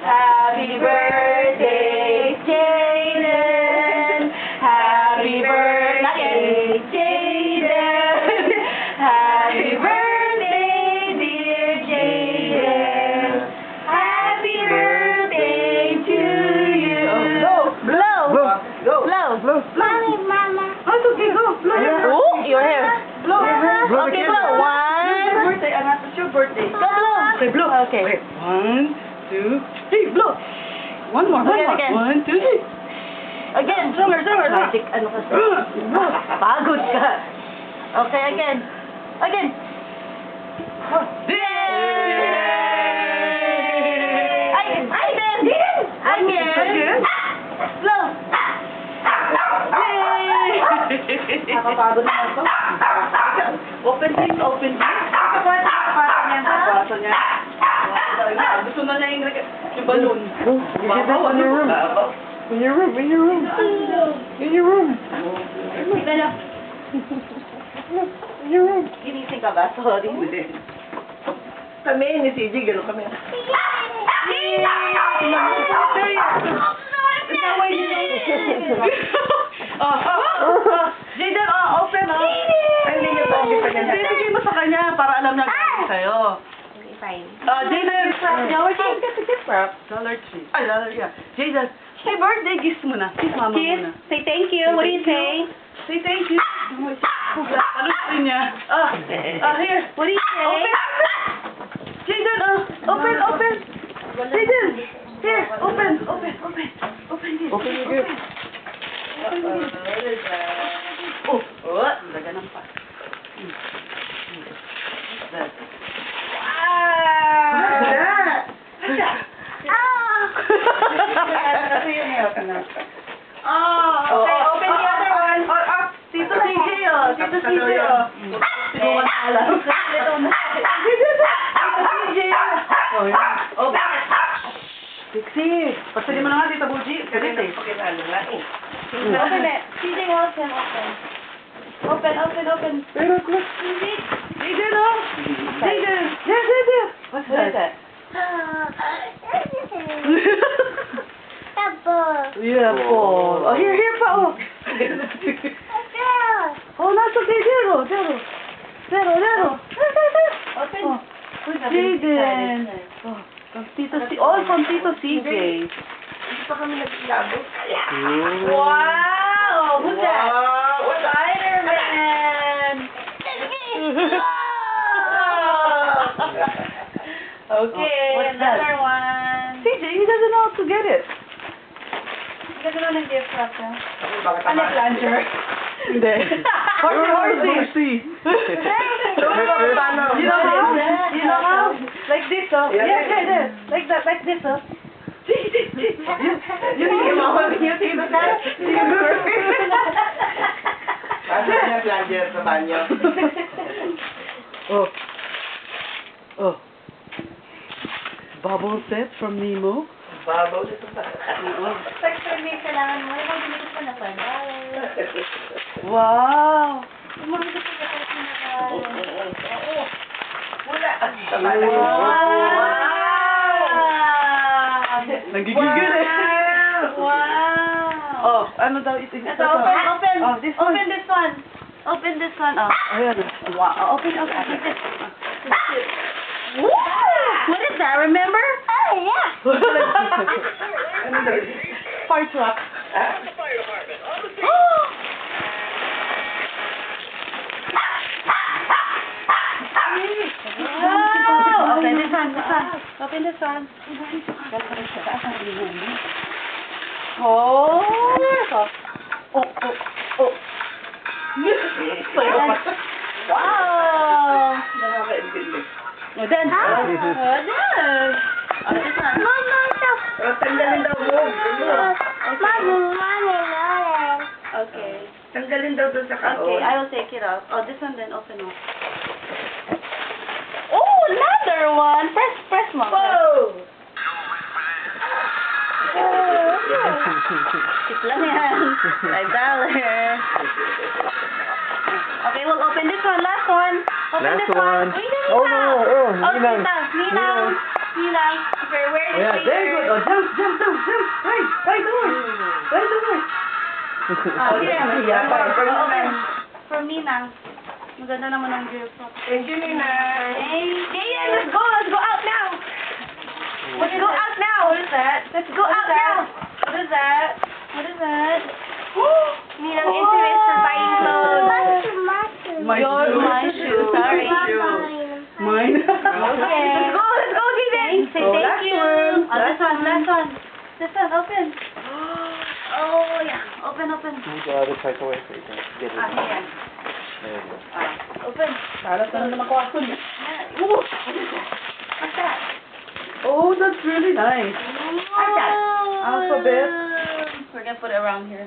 Happy birthday, Jaden. Happy birthday, Jaden. Happy birthday, dear Jaden. Happy birthday to you. Blow. Mommy, Mama. Oh, it's okay, go. Blow. Oh, your hair. Blow. Okay, blow. One. Birthday, anak. It's your birthday. Go blow. Okay, blow. Okay. Okay. 1, 2, 3, blow. One more. Again. 1, 2, 3. Again. Stronger. Magic, ano kasi? Pagod ka. Okay, again. Again. Again. Again. Blow. Nakapagod naman to. Open please. Kapato niya. Gusto na niya yung balloon. Babaw, In your room. In your room. Tingnan niya. In your room. Ginising ka ba? Sorry. Kami, ni CJ, gano'n kami. Jaden, open, Ay, hindi niya ba pa niya. Bibigay mo sa kanya para alam niya gano'n sa'yo. Okay, fine. Jaden, yeah, we can get the gift wrap. $3. Ay, $1, yeah. Jaden, say birthday gifts muna. Kiss mama muna. Say thank you. What do you say? Say thank you. Alusin niya. Here. What do you say? Open. Jaden, open. Jaden, here, open this. Open your gift. Laga ng pa. Okay, open the other one. Tito CJ, Tito CJ, Hindi ko na alam. Tito CJ. Open. Sexy. Pasali mo na nga, Tita Buji. Galit eh. Open it. CJ wants him open. Open. Pero, close. Jaden, Jaden. There. What's that? Yeah, Paul. Oh, here, Paul. Oh, that's okay. Zero. Open. Jaden. Oh, from Tito CJ. Wow! Who's that? Spider-Man! Okay, What's that? another one. CJ, he doesn't know how to get it. Ganda naman ng gift wrap niya. Ano plunger? Hindi. Horsey. You know how? Like this, Yeah. Like that, like this, You think that? Ano niya plunger sa banyo? Oh. Bubble set from Nemo. Babaw dito pa. Like for me, kailangan mo. Ibang binigit pa na $5. Wow. Ibang binigit pa na $5. Wala. Nagigigil eh. Wow! Oh, ano daw ito? Ito, open. Oh, this one. Open this one. Open this one. Oh. Ayan. Wow. Open. Woo! What is that? Remember? Oh, yeah. Ano daw? Fire truck. Wow. Open this one. Open this one. Oh. Wow. Nakakaintindi. Oh, then. Oh, this one. Tanggalin daw mo. Okay. Tanggalin daw doon sa kaon. Okay, I will take it off. Oh, this one then open up. Oh, another one. Press mo. Whoa! Tip lang yan. $5. Okay, we'll open this one. Last one. Open Last this one. one. Wait, Oh, no. Oh, Oh, Ninang. Ninang. Christopher, where Oh, is yeah, very good. Oh, jump. Right doon. Right doon. Oh, Hindi yeah. ka nahiya pa. Okay. From Nina. Maganda naman ang gift. Thank you, Nina. Hey, Jaden, let's go out now. Let's go out now. What is that? Let's go out now. What is that? What is that? Ninang interest for buying clothes. My Your shoe. my shoe. Sorry. Mine. Okay. Let's go, Jaden. Say Oh, thank last you. one. Oh, this one. This one, open. Oh, yeah. Open. Move the other part away so you can get it. Here. There you go. Open. Salas na naman ako ako. Ooh, what is that? What's that? Oh, that's really nice. What's that? Alphabet. We're gonna put it around here.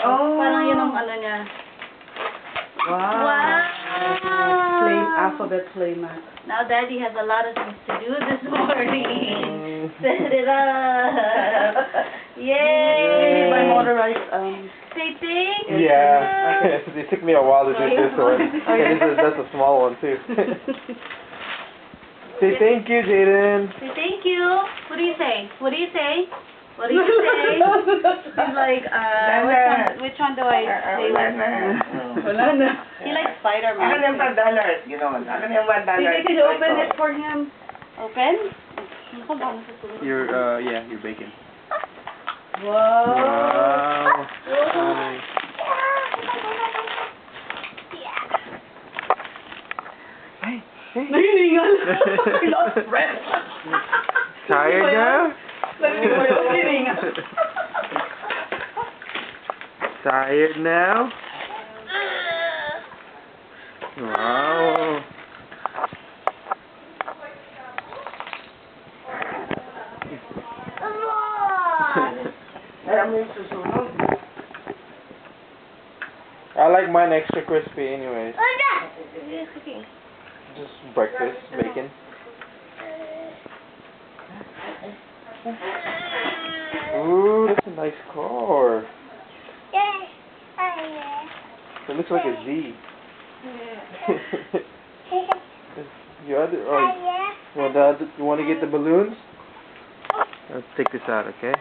Oh. Parang yun ang ano niya. Wow. Plain alphabet playmat. Now Daddy has a lot of things to do this morning. Set it up. Yay! My motorized, Say thank you. Yeah. It took me a while to do this one. Oh, yeah. And that's a small one too. Say thank you, Jaden. Say thank you. What do you say? What do you say? What do you say? He's like, which one do I say? Wala na. Wala na. He likes Akin yung Spider-Man. $1, gano'n. Akin yung $1. Sige, can you open it for him? Open? Ano ba ang susunod? You're baking. Wow. Wow. Nice. Nahiningal. I lost breath. Tired now? Nahiningal. Tired now? Wow. Alam mo yung susunod. I like mine extra crispy anyways. Just breakfast, bacon. Ooh, that's a nice car. It looks like a Z. You want to get the balloons? Let's take this out, okay?